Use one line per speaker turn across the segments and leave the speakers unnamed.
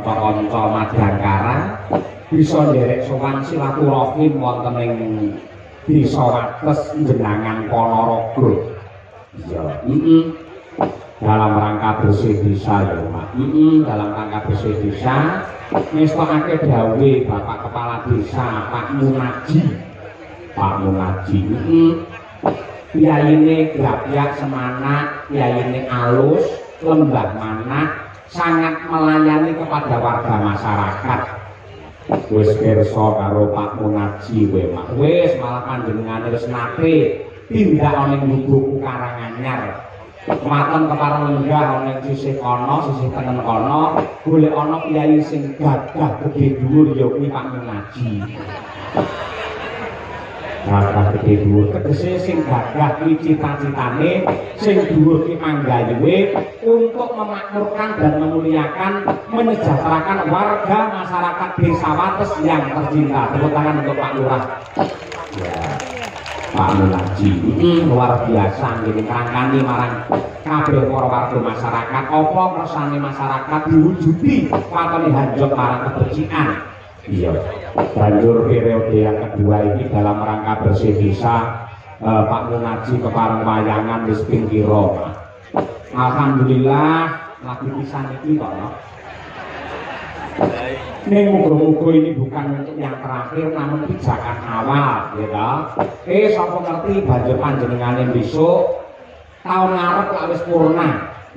kanca-kanca Madangkara bisa nderek sowan silaturahim wonten ing Desa Wates Jenangan Ponorogo. Iya, dalam rangka bersih desa ya, Pak. Dalam rangka bersih desa ngestokake dawuh Bapak Kepala Desa Pak Munaji. Pak Munaji. Yayine Grapyak Semana, yayine alus, lembah mana sangat melayani kepada warga masyarakat. Wis pirsa karo Pak Munaji kowe Mak. Wis malah panjenengane wis nate tindak ana ing Buku Karanganyar. Maton kepareng lenggah ana ing sisih kono, sisih tenen kono, golek ana kiai sing gagah gedhe dhuwur ya kuwi Pak Munaji. Gagah gedhe dhuwur tegese sing gagah kuwi cita-citane, sing dhuwur ki panggayuhe untuk memakmurkan dan memuliakan, menyejahterakan warga masyarakat Desa Wates yang tercinta. Tepuk tangan untuk Pak Lurah. Ya, Pak Munaji luar biasa nggih ngrangkani marang kabeh para warga masyarakat apa kersane masyarakat diwujudi watone hanjot marang kebersihan. Iya, banjur periode yang kedua ini dalam rangka bersih desa Pak Munaji kepareng wayangan wis ping pira. Alhamdulillah lagi pisan iki kok no. Ning muga-muga ini bukan untuk yang terakhir namun pijakan awal ya toh. Sapa ngerti banjur panjenengane besok tahun ngarep lak wis purna.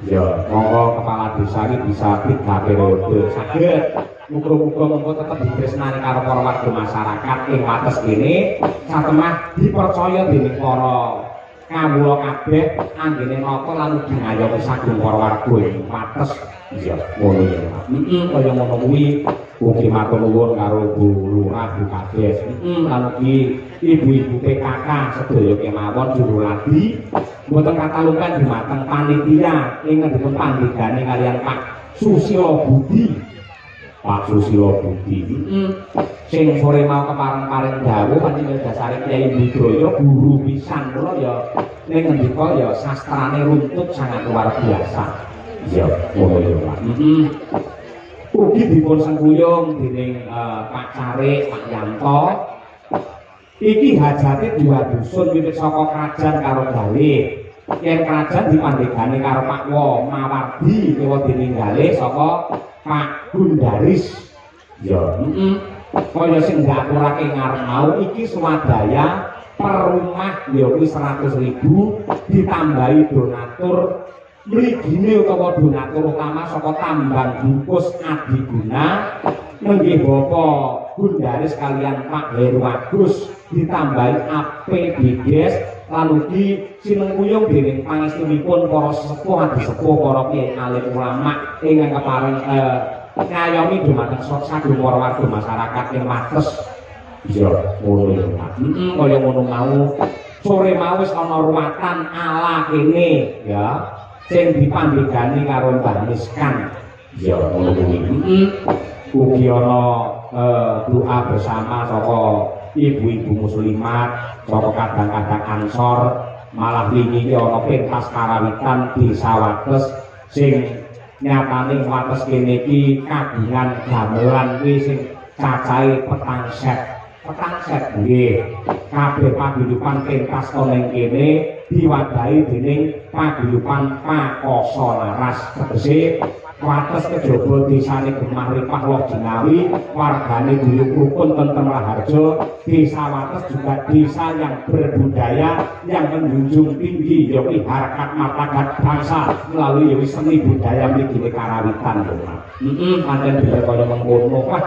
Ya, monggo kepala desa iki bisa 3 periode saged. Muga-muga monggo tetep ditresnani karo para warga masyarakat ing Wates kene satemah dipercaya dening para kawula kabeh anggene nata lan ugi ngayomi saking para warga ing Wates. Iya, ngono ya. Kaya ngono kuwi ugi matur nuwun karo Bu Lurah Bu Kades. Lan ugi ibu-ibu PKK sedaya kemawon juru ladi mboten katalungkan dumateng panitia ingkang dipun pandhegani kaliyan Pak Susilo Budi. Pak Susilo Budi sing sore mau kepareng-pareng dawuh panjenengan dasare Kyai Budroyo guru pisan kula ya ning ngendika ya sastrane runtut sangat luar biasa. Ya, ngono ya Pak. Ugi dipun sengguyung dening Pak Carik, Pak Yanto. Iki hajate 2 dusun wiwit saka krajan karo gawe. Yen krajan dipandhegani karo Pak Wo Mawardi kewa dininggali saka Pak Gundaris. Ya, kaya sing diaturake ngarep mau iki swadaya per rumah ya kuwi 100.000 ditambahi donatur mrigine utawa donatur utama saka tambang bungkus Adiguna nenggih Bapak Gundaris kalian Pak Heru Agus ditambahi APBDes lan ugi sinengkuyung dening pangestunipun para sesepuh adisepuh para kiai alim ulama ingkang kepareng ngayomi dumateng saking para warga masyarakat ing Wates. Iya, ngono ya Pak. Kaya ngono mau sore mau wis ana ruwatan ala kene ya. Sing dipandhegani karo Mbah Miskan. Ya ngono kuwi. Ugi ana doa bersama saka ibu-ibu muslimat, saka kadang-kadang Ansor, malah wingi iki ana pentas karawitan Desa Wates sing nyatane Wates kene iki kagungan gamelan kuwi sing cacahe petang set nggih. Kabeh paguyuban pentas ning kene diwadahi dening paguyuban Pakoso Laras. Tegese Wates kejaba desane Gemah Ripah Loh Jinawi, wargane guyub rukun tentrem raharja. Desa Wates juga desa yang berbudaya, yang menjunjung tinggi yaitu harkat martabat bangsa melalui yaitu seni budaya mriki karawitan. Pancen dhewe kaya mengkono. Wah,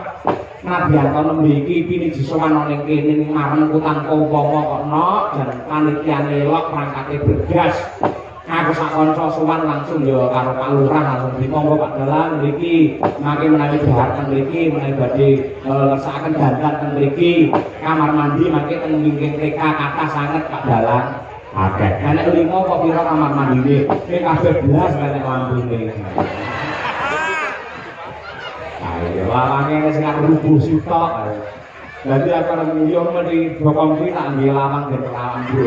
Nabiyanto nembe iki piniji sowan ning kene marang kutan upama kok nok jan panitiane elok prangkate bergas. Aku sak kanca sowan langsung ya karo Pak Lurah langsung monggo Pak Dalang mriki mangke menawi dhahar ten mriki menawi badhe ngersakaken dandan ten mriki kamar mandi mangke ten wingking TK kathah sanget Pak Dalang. Akeh. Nek 5 apa pira kamar mandine? Nek kabeh blas nek lampune. Ayo lawange sing rubuh sitok. Dadi akar nguyung mesti bokong kuwi tak nggih lawang den lambu.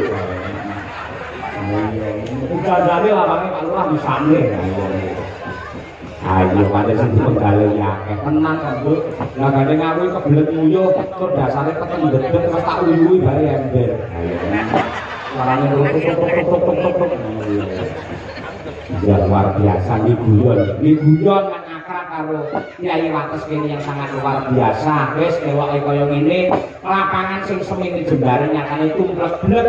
Udah dari lawange Pak Lurah misane. Ayo pada sing dipenggalih akeh tenan kok, Bu. Lah gane ngawi kebelet nguyuh, kok dasare ketemu gedhe terus tak uyuhi bae ember. Ayo. Warane tok. Ya luar biasa iki guyon nang akrab karo Kyai Wates kene yang sangat luar biasa. Wis ewoke kaya ngene, lapangan sing semene jembare nyatane tumplek-blek.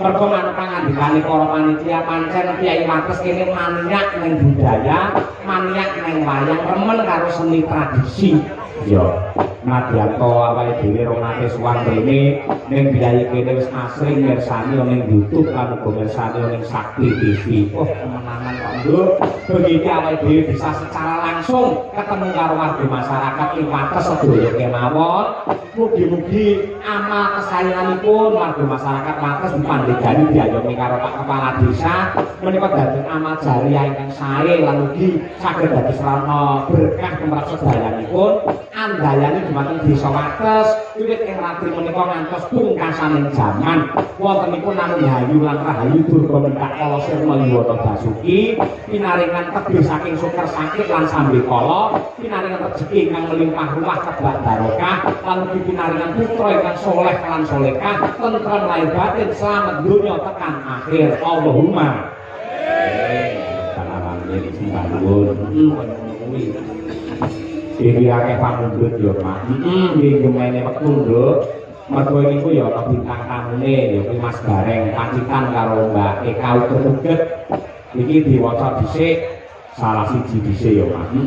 Mergo manut pangandikane para panitia pancen Kyai Wates kene maniak ning budaya, maniak ning wayang, remen karo seni tradisi. Ya, Nadianto awake dhewe rong ate suwan rene ning biaya kene wis asring mirsani ning YouTube lan uga mirsani ning Sakti TV. Oh, kemenangan kok, Nduk. Begitu awake dhewe bisa secara langsung ketemu karo warga masyarakat ing Wates sedaya kemawon. Mugi-mugi amal kesayanganipun warga masyarakat Wates dipandhegani diayomi karo Pak Kepala Desa menika dadi amal jariah ingkang sae lan ugi saged dados sarana berkah tumrap sedayanipun. Andayane dumateng Desa Wates wiwit ing ratri menika ngantos pungkasaning jaman wontenipun namung Hayu lan Rahayu Durga Mendak Kala Sirna Yuwana Basuki pinaringan tebih saking Sukar Sakit lan Sambikala pinaringan rejeki ingkang melimpah ruah kebak barokah lan ugi pinaringan putra ingkang saleh lan salehah tentrem lahir batin selamat donya tekan akhir Allahumma amin. Sembah nuwun. Iki akeh pamundhut ya, Pak. Iki gemene wektu, Nduk. Mergo niku ya ana bintang tamune ya kuwi Mas Gareng pacitan karo Mbak Eka Uteget. Iki diwaca dhisik salah siji dhisik ya, Pak.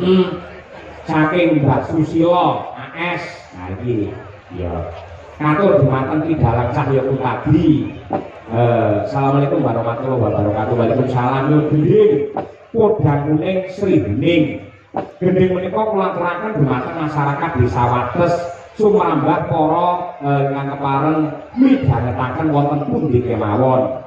Saking Mbak Susila AS. Nah iki ya katur dumateng Kidalang Cahya Kutadi. Assalamualaikum warahmatullahi wabarakatuh. Waalaikumsalam. Yo gending podang kuning Sri Bening. Gending menika kula aturaken dumateng masyarakat Desa Wates sumrambah para ingkang kepareng midhangetaken wonten pundi kemawon.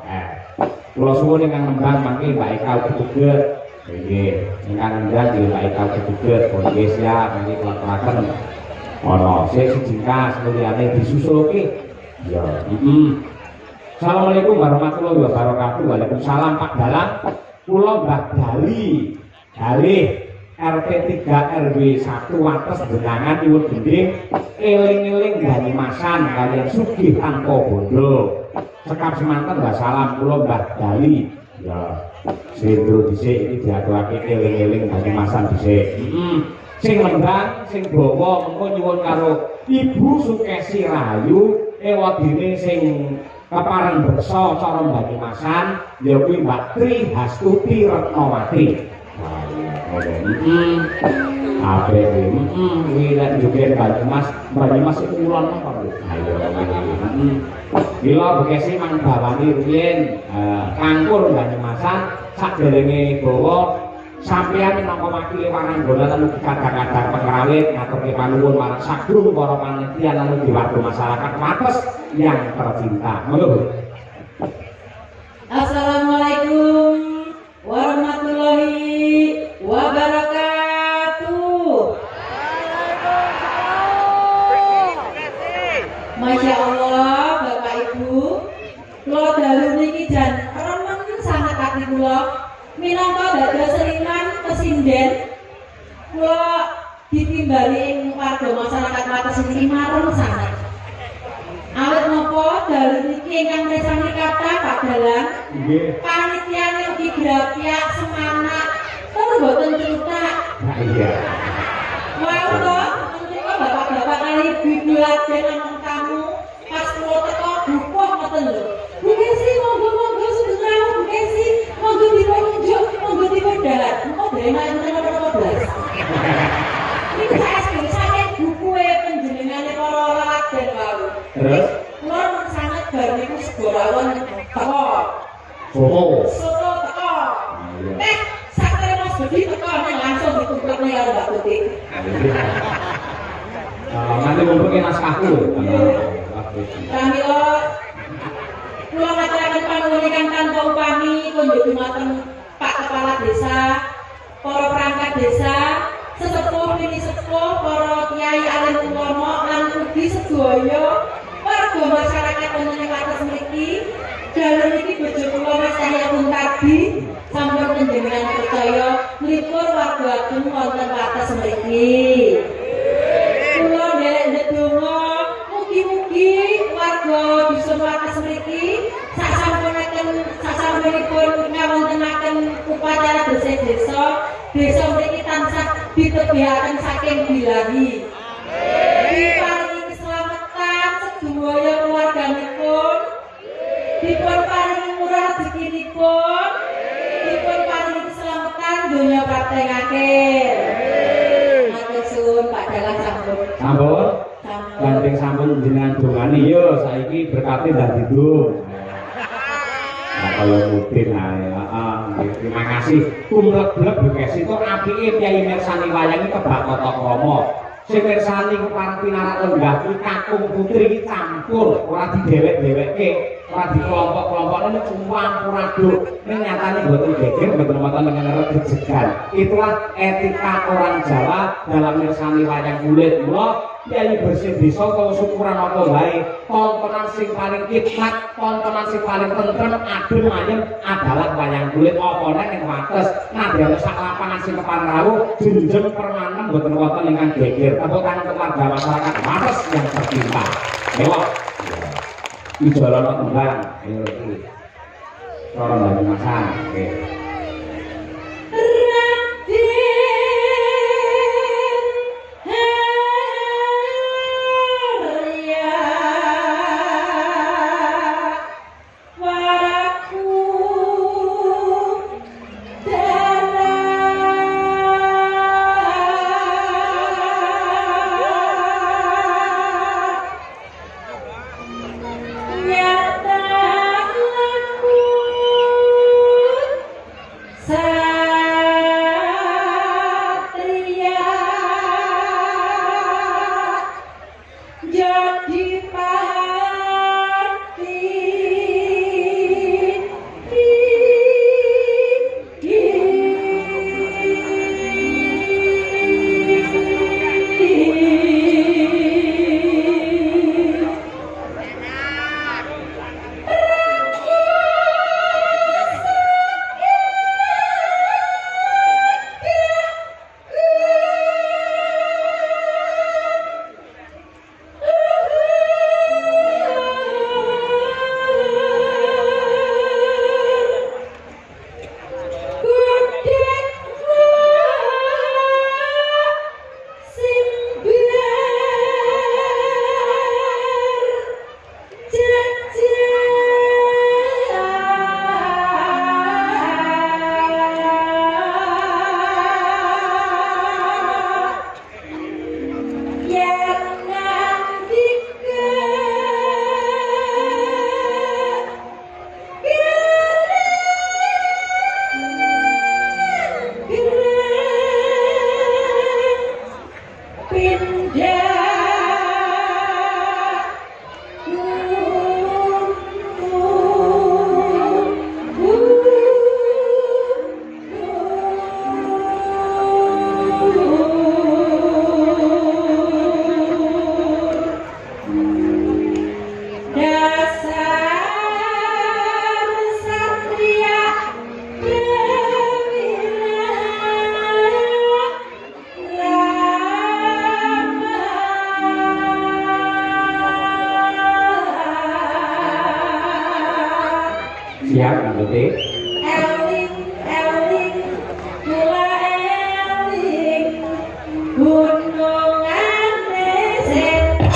Kula suwun ingkang nembang mangke Mbak Eka Uteget. Nggih, ingkang nembang nggih Mbak Eka Uteget. Nggih siap mangke kula aturaken. Ana sing kas liyane disusulke. Ya, Assalamualaikum warahmatullahi wabarakatuh. Waalaikumsalam Pak Dalang. Kula Mbah Dali. Dalih RT 3 RW 1 Wates Jenangan nyuwun gending eling-eling Banyumasan kaliyan sugih tanpa bondo. Sekap semanten wassalam kula Mbah Dali. Ya, sendro dhisik iki diaturake eling-eling Banyumasan dhisik. Sing lembang, sing dawa mengko nyuwun karo Ibu Sukesi Rahayu ewadene sing kepareng beksa cara Banyumasan ya kuwi Mbak Tri Hastuti Retnawati. Apa ini? Wilayah juga Banyumas itu ulon apa? Ayo, bila Bekasi mang bawani ruyen kangkur Banyumasan saderenge bawa sampeyan minangka wakil Waranggana lan ugi kadang-kadang pengrawit ngaturke panuwun marang sagrum para panitia lan ugi warga masyarakat Wates yang tercinta. Monggo.
Assalamualaikum warahmatullahi wabarakatuh. Masya Allah, Bapak Ibu, kula dalu niki jan remen sangat ati kula. Minangka dados seniman pesinden, kula ditimbali ing warga masyarakat Wates niki marem sangat. Awit napa dalu niki ingkang mirsani kathah Pak Dalang. Nggih. Panitiane ugi grapyak semangat tur boten cutak.
Nah iya.
Wah, menika bapak-bapak kali ibu lajen nang tamu pas kula teko bukuh ngoten lho. Bu Kesi monggo sugeng rawuh Bu Kesi, monggo dipun unjuk, monggo dipun dalan. Engko dhewe nang blas. Iki sae bukuhe panjenengane para lajen wau.
Terus
kula sanget bar niku sego rawon teko. Soto teko. Sakare Mas Budi teko nek langsung ditumpukne karo Mbak Putih.
Nanti ngumpulke naskahku.
Pramila kula ngaturaken panuwun ingkang tanpa upami kunjuk dumateng Pak Kepala Desa, para perangkat desa, sesepuh mini sepuh, para kiai alim ulama lan ugi sedaya warga masyarakat wonten ing Wates mriki. Dalu niki bojo kula Mas Yahyatun tadi sampun panjenengan percaya nglipur warga lajeng wonten wates mriki. Kula nderek ndedonga mugi-mugi warga dusun wates mriki sasampunipun ngawontenaken upacara bersih desa, desa mriki tansah ditebihaken saking bilahi. Diparingi keselamatan sedaya keluarganipun, dipun paringi murah rezekinipun, dipun paringi keselamatan donya prateng akhir. Matur suwun Pak Dalang sampun.
Sampun. Gandeng sampun jenengan dongani yo saiki berkate dadi dong. Nah kaya mudin ae. Terima kasih. Tumlek-blek bekesi to apike Kyai mirsani wayang iki kebak tata krama. Sing mirsani kepareng pinarak lenggah kuwi kakung putri iki campur, ora didewek-dewekke, ora dikelompok-kelompokne nek campur-aduk. Ning nyatane mboten geger, mboten wonten ngerep jejegan. Itulah etika orang Jawa dalam mirsani wayang kulit. Mula Kyai bersih desa kok syukuran apa wae, tontonan sing paling khidmat, tontonan sing paling tentrem, adem ayem adalah wayang kulit apa nek ning wates. Nadyan sak lapangan sing kepareng rawuh jenjeng permanen mboten wonten ingkang geger. Tepuk tangan untuk warga masyarakat wates yang tercinta. Mewah. Ijolono tembang. Ayo iki. Ora ndang masan. Nggih. Siap, Kang Tutik.
Eling, eling, kula eling, gunungane setan.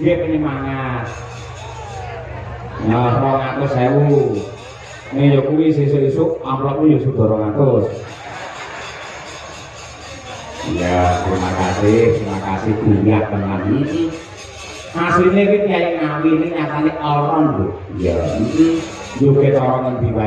Nggih penyemangat. Nah, 200.000. Nih ya kuwi sesuk-esuk amplopmu ya sudah 200. Ya, terima kasih banyak teman. Asline iki kiai ngawi ini nyatane all round lho. Ya, juga orang ngendi wae.